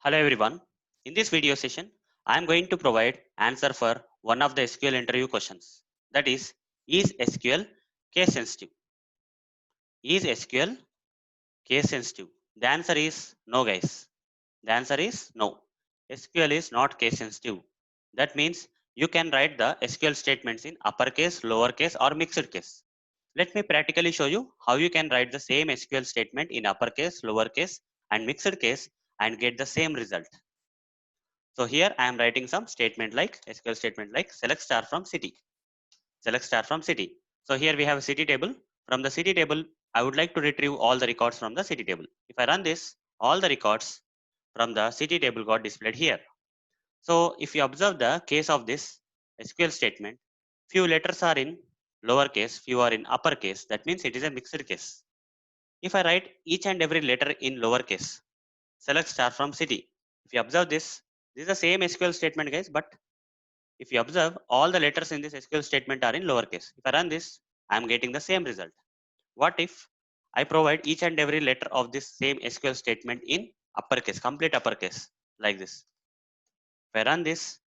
Hello everyone. In this video session, I am going to provide answer for one of the SQL interview questions. That is SQL case sensitive? Is SQL case sensitive? The answer is no, guys. The answer is no. SQL is not case sensitive. That means you can write the SQL statements in uppercase, lowercase, or mixed case. Let me practically show you how you can write the same SQL statement in uppercase, lowercase, and mixed case and get the same result. So here I am writing some statement like SQL statement like select star from city. Select star from city. So here we have a city table. From the city table, I would like to retrieve all the records from the city table. If I run this, all the records from the city table got displayed here. So if you observe the case of this SQL statement, few letters are in lowercase, few are in uppercase. That means it is a mixed case. If I write each and every letter in lowercase, select star from city. If you observe this is the same SQL statement, guys, but if you observe, all the letters in this SQL statement are in lowercase. If I run this, I am getting the same result. What if I provide each and every letter of this same SQL statement in uppercase, complete uppercase, like this? If I run this,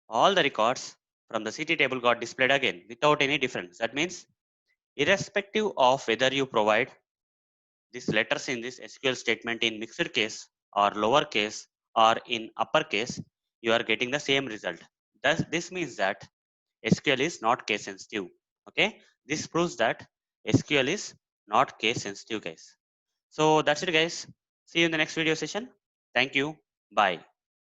all the records from the city table got displayed again without any difference. That means, irrespective of whether you provide these letters in this SQL statement in mixed case or lowercase or in uppercase, you are getting the same result. Thus, this means that SQL is not case sensitive. Okay, this proves that SQL is not case sensitive, guys. So that's it, guys. See you in the next video session. Thank you. Bye.